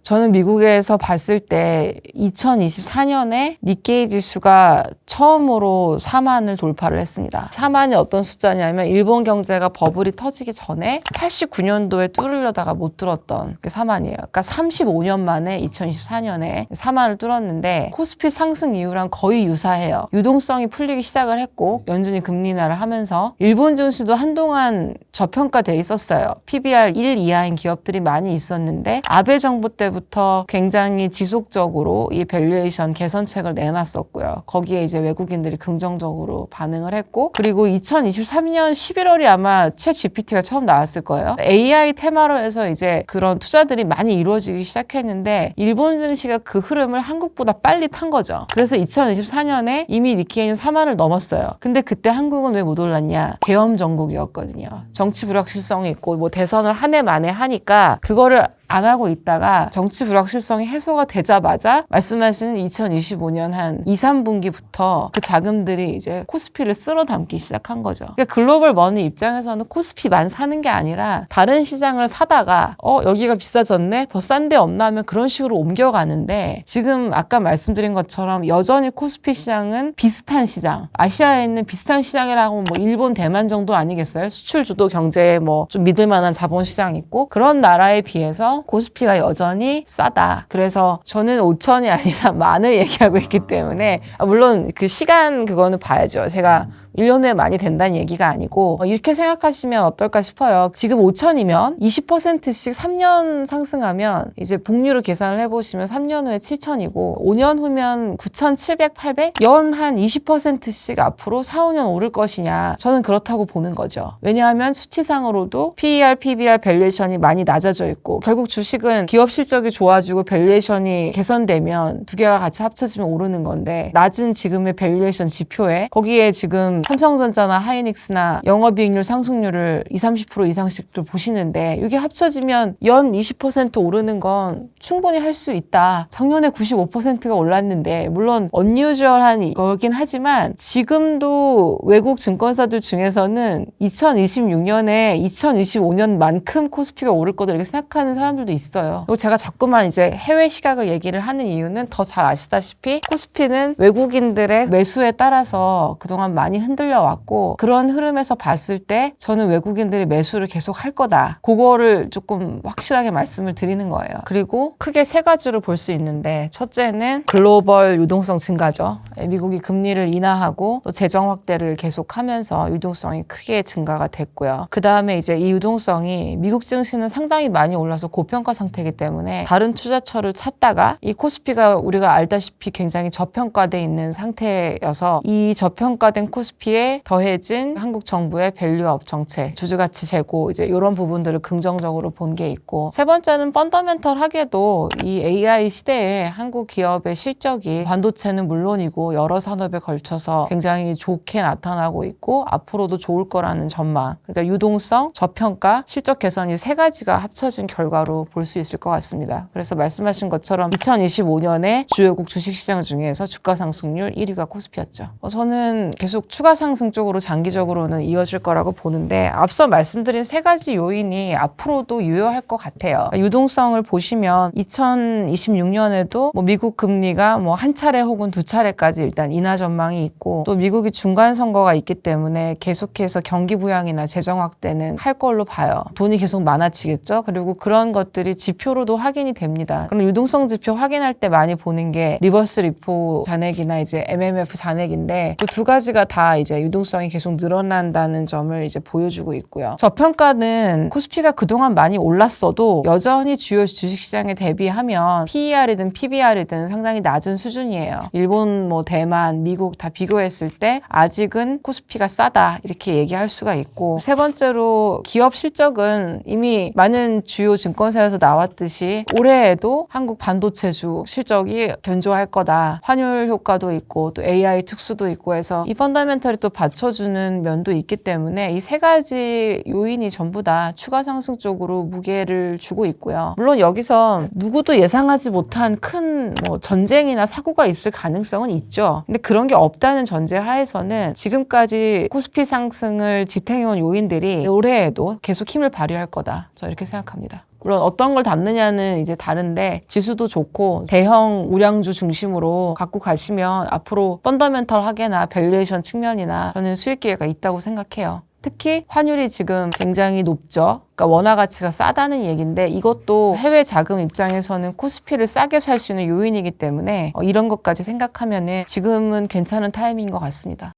저는 미국에서 봤을 때 2024년에 니케이 지수가 처음으로 4만을 돌파를 했습니다. 4만이 어떤 숫자냐면 일본 경제가 버블이 터지기 전에 89년도에 뚫으려다가 못 뚫었던 게 4만이에요. 그러니까 35년 만에 2024년에 4만을 뚫었는데 코스피 상승 이유랑 거의 유사해요. 유동성이 풀리기 시작을 했고 연준이 금리 인하를 하면서 일본 증시도 한동안 저평가돼 있었어요. PBR 1 이하인 기업들이 많이 있었는데 아베 정부 때부터 굉장히 지속적으로 이 밸류에이션 개선책을 내놨었고요. 거기에 이제 외국인들이 긍정적으로 반응을 했고, 그리고 2023년 11월이 아마 챗 GPT가 처음 나왔을 거예요. AI 테마로 해서 이제 그런 투자들이 많이 이루어지기 시작했는데 일본 증시가 그 흐름을 한국보다 빨리 탄 거죠. 그래서 2024년에 이미 니케이는 4만을 넘었어요. 근데 그때 한국은 왜 못 올랐냐? 계엄 정국이었거든요. 정치 불확실성이 있고 뭐 대선을 한 해 만에 하니까 그거를 안 하고 있다가 정치 불확실성이 해소가 되자마자 말씀하신 2025년 한 2, 3분기부터 그 자금들이 이제 코스피를 쓸어 담기 시작한 거죠. 그러니까 글로벌 머니 입장에서는 코스피만 사는 게 아니라 다른 시장을 사다가 여기가 비싸졌네? 더 싼 데 없나 하면 그런 식으로 옮겨가는데, 지금 아까 말씀드린 것처럼 여전히 코스피 시장은 비슷한 시장, 아시아에 있는 비슷한 시장이라고 뭐 일본, 대만 정도 아니겠어요? 수출 주도 경제에 뭐 좀 믿을 만한 자본 시장이 있고 그런 나라에 비해서 코스피가 여전히 싸다. 그래서 저는 5천이 아니라 만을 얘기하고 있기 때문에, 물론 그 시간 그거는 봐야죠. 제가 1년 후에 많이 된다는 얘기가 아니고 이렇게 생각하시면 어떨까 싶어요. 지금 5천이면 20%씩 3년 상승하면 이제 복리로 계산을 해보시면 3년 후에 7천이고 5년 후면 9,700, 800? 연 한 20%씩 앞으로 4, 5년 오를 것이냐. 저는 그렇다고 보는 거죠. 왜냐하면 수치상으로도 PER, PBR 밸류에이션이 많이 낮아져 있고, 결국 주식은 기업 실적이 좋아지고 밸류에이션이 개선되면 두 개가 같이 합쳐지면 오르는 건데, 낮은 지금의 밸류에이션 지표에 거기에 지금 삼성전자나 하이닉스나 영업이익률 상승률을 20, 30% 이상씩 또 보시는데 이게 합쳐지면 연 20% 오르는 건 충분히 할 수 있다. 작년에 95%가 올랐는데, 물론 언유저얼한 거긴 하지만 지금도 외국 증권사들 중에서는 2026년에 2025년만큼 코스피가 오를 거다 이렇게 생각하는 사람들도 있어요. 그리고 제가 자꾸만 이제 해외 시각을 얘기를 하는 이유는 더 잘 아시다시피 코스피는 외국인들의 매수에 따라서 그동안 많이 흔들려 왔고, 그런 흐름에서 봤을 때 저는 외국인들이 매수를 계속 할 거다. 그거를 조금 확실하게 말씀을 드리는 거예요. 그리고 크게 세 가지로 볼 수 있는데, 첫째는 글로벌 유동성 증가죠. 미국이 금리를 인하하고 또 재정 확대를 계속하면서 유동성이 크게 증가가 됐고요. 그 다음에 이제 이 유동성이 미국 증시는 상당히 많이 올라서 고평가 상태이기 때문에 다른 투자처를 찾다가 이 코스피가 우리가 알다시피 굉장히 저평가돼 있는 상태여서 이 저평가된 코스피에 더해진 한국 정부의 밸류업 정책, 주주가치 제고, 이제 이런 부분들을 긍정적으로 본 게 있고, 세 번째는 펀더멘털하게도 이 AI 시대에 한국 기업의 실적이 반도체는 물론이고 여러 산업에 걸쳐서 굉장히 좋게 나타나고 있고 앞으로도 좋을 거라는 전망, 그러니까 유동성, 저평가, 실적 개선, 이 세 가지가 합쳐진 결과로 볼 수 있을 것 같습니다. 그래서 말씀하신 것처럼 2025년에 주요국 주식시장 중에서 주가 상승률 1위가 코스피였죠. 저는 계속 추가 상승 쪽으로 장기적으로는 이어질 거라고 보는데, 앞서 말씀드린 세 가지 요인이 앞으로도 유효할 것 같아요. 유동성을 보시면 2026년에도 뭐 미국 금리가 뭐 한 차례 혹은 두 차례까지 일단 인하 전망이 있고, 또 미국이 중간 선거가 있기 때문에 계속해서 경기 부양이나 재정 확대는 할 걸로 봐요. 돈이 계속 많아지겠죠. 그리고 그런 것들이 지표로도 확인이 됩니다. 그럼 유동성 지표 확인할 때 많이 보는 게 리버스 리포 잔액이나 이제 MMF 잔액인데, 그 두 가지가 다 이제 유동성이 계속 늘어난다는 점을 이제 보여주고 있고요. 저평가는 코스피가 그동안 많이 올랐어도 여전히 주요 주식시장에 대비하면 PER이든 PBR이든 상당히 낮은 수준이에요. 일본, 뭐 대만, 미국 다 비교했을 때 아직은 코스피가 싸다 이렇게 얘기할 수가 있고, 세 번째로 기업 실적은 이미 많은 주요 증권사에서 나왔듯이 올해에도 한국 반도체주 실적이 견조할 거다. 환율 효과도 있고 또 AI 특수도 있고 해서 이 펀더멘털이 또 받쳐주는 면도 있기 때문에 이 세 가지 요인이 전부 다 추가 상승 쪽으로 무게를 주고 있고요. 물론 여기서 누구도 예상하지 못한 큰 뭐 전쟁이나 사고가 있을 가능성은 있죠. 근데 그런 게 없다는 전제 하에서는 지금까지 코스피 상승을 지탱해온 요인들이 올해에도 계속 힘을 발휘할 거다. 저 이렇게 생각합니다. 물론 어떤 걸 담느냐는 이제 다른데 지수도 좋고 대형 우량주 중심으로 갖고 가시면 앞으로 펀더멘털하게나 밸류에이션 측면이나 저는 수익 기회가 있다고 생각해요. 특히 환율이 지금 굉장히 높죠. 그러니까 원화 가치가 싸다는 얘기인데 이것도 해외 자금 입장에서는 코스피를 싸게 살 수 있는 요인이기 때문에 이런 것까지 생각하면은 지금은 괜찮은 타이밍인 것 같습니다.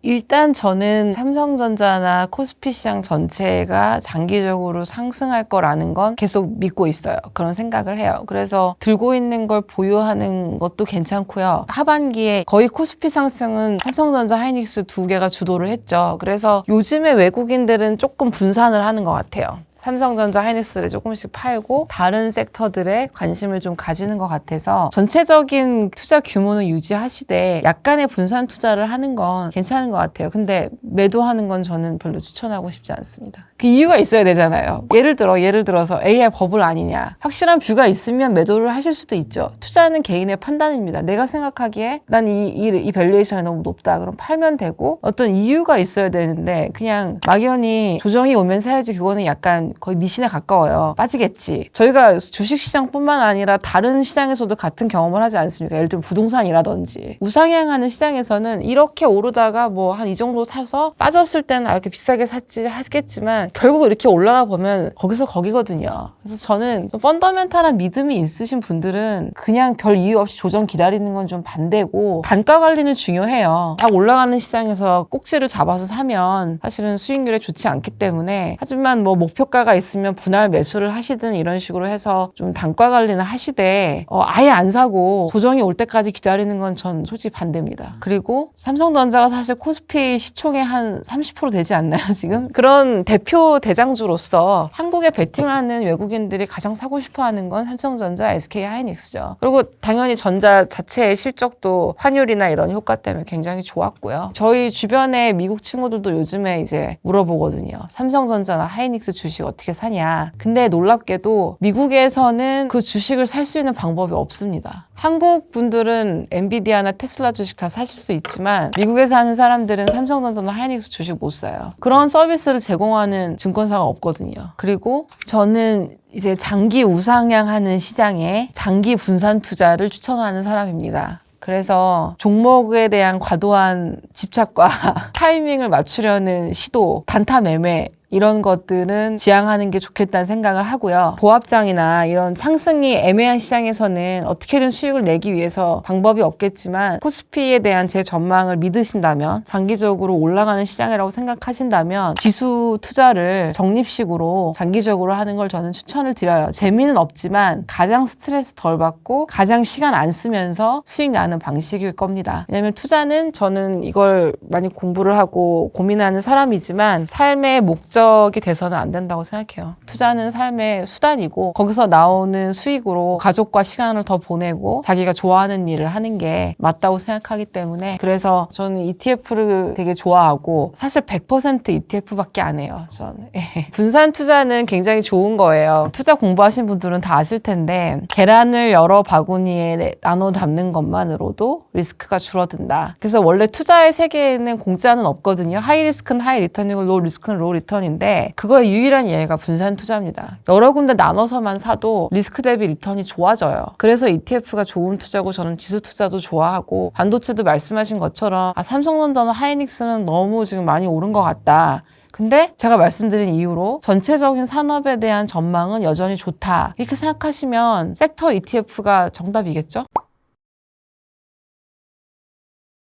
일단 저는 삼성전자나 코스피 시장 전체가 장기적으로 상승할 거라는 건 계속 믿고 있어요. 그런 생각을 해요. 그래서 들고 있는 걸 보유하는 것도 괜찮고요. 하반기에 거의 코스피 상승은 삼성전자, 하이닉스 두 개가 주도를 했죠. 그래서 요즘에 외국인들은 조금 분산을 하는 것 같아요. 삼성전자, 하이닉스를 조금씩 팔고 다른 섹터들에 관심을 좀 가지는 것 같아서 전체적인 투자 규모는 유지하시되 약간의 분산 투자를 하는 건 괜찮은 것 같아요. 근데 매도하는 건 저는 별로 추천하고 싶지 않습니다. 그 이유가 있어야 되잖아요. 예를 들어서 AI 버블 아니냐. 확실한 뷰가 있으면 매도를 하실 수도 있죠. 투자는 개인의 판단입니다. 내가 생각하기에 난 이 밸류에이션이 너무 높다. 그럼 팔면 되고 어떤 이유가 있어야 되는데 그냥 막연히 조정이 오면 사야지 그거는 약간 거의 미신에 가까워요. 빠지겠지. 저희가 주식시장뿐만 아니라 다른 시장에서도 같은 경험을 하지 않습니까? 예를 들면 부동산이라든지 우상향하는 시장에서는 이렇게 오르다가 뭐 한 이 정도 사서 빠졌을 때는 이렇게 비싸게 샀지 하겠지만 결국 이렇게 올라가 보면 거기서 거기거든요. 그래서 저는 좀 펀더멘탈한 믿음이 있으신 분들은 그냥 별 이유 없이 조정 기다리는 건 좀 반대고 단가 관리는 중요해요. 딱 올라가는 시장에서 꼭지를 잡아서 사면 사실은 수익률에 좋지 않기 때문에 하지만 뭐 목표가가 있으면 분할 매수를 하시든 이런 식으로 해서 좀 단가 관리는 하시되 아예 안 사고 조정이 올 때까지 기다리는 건 전 솔직히 반대입니다. 그리고 삼성전자가 사실 코스피 시총의 한 30% 되지 않나요 지금? 그런 대표 대장주로서 한국에 베팅하는 외국인들이 가장 사고 싶어하는 건 삼성전자, SK 하이닉스죠. 그리고 당연히 전자 자체의 실적도 환율이나 이런 효과 때문에 굉장히 좋았고요. 저희 주변에 미국 친구들도 요즘에 이제 물어보거든요. 삼성전자나 하이닉스 주식 어떻게 사냐. 근데 놀랍게도 미국에서는 그 주식을 살 수 있는 방법이 없습니다. 한국 분들은 엔비디아나 테슬라 주식 다 사실 수 있지만 미국에 사는 사람들은 삼성전자나 하이닉스 주식 못 사요. 그런 서비스를 제공하는 증권사가 없거든요. 그리고 저는 이제 장기 우상향하는 시장에 장기 분산 투자를 추천하는 사람입니다. 그래서 종목에 대한 과도한 집착과 타이밍을 맞추려는 시도, 단타 매매 이런 것들은 지양하는 게 좋겠다는 생각을 하고요. 보합장이나 이런 상승이 애매한 시장에서는 어떻게든 수익을 내기 위해서 방법이 없겠지만 코스피에 대한 제 전망을 믿으신다면 장기적으로 올라가는 시장이라고 생각하신다면 지수 투자를 적립식으로 장기적으로 하는 걸 저는 추천을 드려요. 재미는 없지만 가장 스트레스 덜 받고 가장 시간 안 쓰면서 수익 나는 방식일 겁니다. 왜냐면 투자는 저는 이걸 많이 공부를 하고 고민하는 사람이지만 삶의 목적이 돼서는 안 된다고 생각해요. 투자는 삶의 수단이고 거기서 나오는 수익으로 가족과 시간을 더 보내고 자기가 좋아하는 일을 하는 게 맞다고 생각하기 때문에 그래서 저는 ETF를 되게 좋아하고 사실 100% ETF밖에 안 해요. 저는 분산 투자는 굉장히 좋은 거예요. 투자 공부하신 분들은 다 아실 텐데 계란을 여러 바구니에 나눠 담는 것만으로도 리스크가 줄어든다. 그래서 원래 투자의 세계에는 공짜는 없거든요. 하이 리스크는 하이 리턴이고 로우 리스크는 로우 리턴인데 그거의 유일한 예가 분산 투자입니다. 여러 군데 나눠서만 사도 리스크 대비 리턴이 좋아져요. 그래서 ETF가 좋은 투자고 저는 지수 투자도 좋아하고 반도체도 말씀하신 것처럼 삼성전자나 하이닉스는 너무 지금 많이 오른 것 같다. 근데 제가 말씀드린 이유로 전체적인 산업에 대한 전망은 여전히 좋다. 이렇게 생각하시면 섹터 ETF가 정답이겠죠?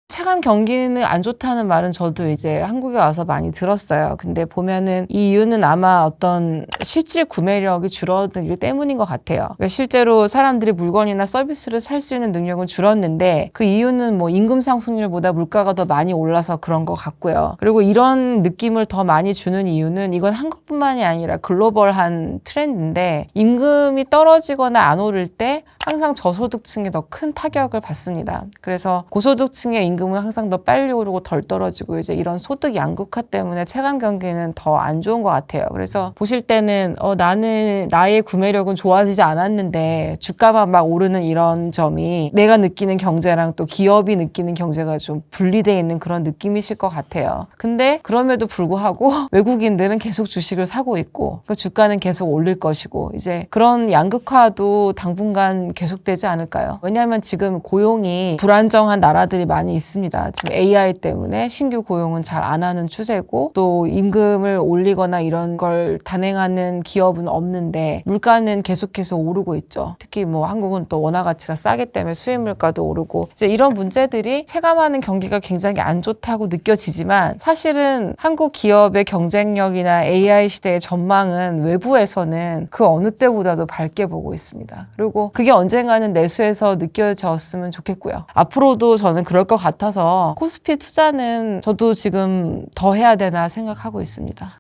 체감 경기는 안 좋다는 말은 저도 이제 한국에 와서 많이 들었어요. 근데 보면은 이 이유는 아마 어떤 실질 구매력이 줄어들기 때문인 것 같아요. 그러니까 실제로 사람들이 물건이나 서비스를 살 수 있는 능력은 줄었는데 그 이유는 뭐 임금 상승률보다 물가가 더 많이 올라서 그런 것 같고요. 그리고 이런 느낌을 더 많이 주는 이유는 이건 한국뿐만이 아니라 글로벌한 트렌드인데 임금이 떨어지거나 안 오를 때 항상 저소득층이 더 큰 타격을 받습니다. 그래서 고소득층의 임금 임금은 항상 더 빨리 오르고 덜 떨어지고 이제 이런 소득 양극화 때문에 체감 경기는 더 안 좋은 것 같아요. 그래서 보실 때는 나는 나의 구매력은 좋아지지 않았는데 주가만 막 오르는 이런 점이 내가 느끼는 경제랑 또 기업이 느끼는 경제가 좀 분리되어 있는 그런 느낌이실 것 같아요. 근데 그럼에도 불구하고 외국인들은 계속 주식을 사고 있고 그 주가는 계속 올릴 것이고 이제 그런 양극화도 당분간 계속되지 않을까요? 왜냐하면 지금 고용이 불안정한 나라들이 많이 있습니다. 지금 AI 때문에 신규 고용은 잘 안 하는 추세고 또 임금을 올리거나 이런 걸 단행하는 기업은 없는데 물가는 계속해서 오르고 있죠. 특히 뭐 한국은 또 원화 가치가 싸기 때문에 수입 물가도 오르고 이제 이런 문제들이 체감하는 경기가 굉장히 안 좋다고 느껴지지만 사실은 한국 기업의 경쟁력이나 AI 시대의 전망은 외부에서는 그 어느 때보다도 밝게 보고 있습니다. 그리고 그게 언젠가는 내수에서 느껴졌으면 좋겠고요. 앞으로도 저는 그럴 것 같아서 코스피 투자는 저도 지금 더 해야 되나 생각하고 있습니다.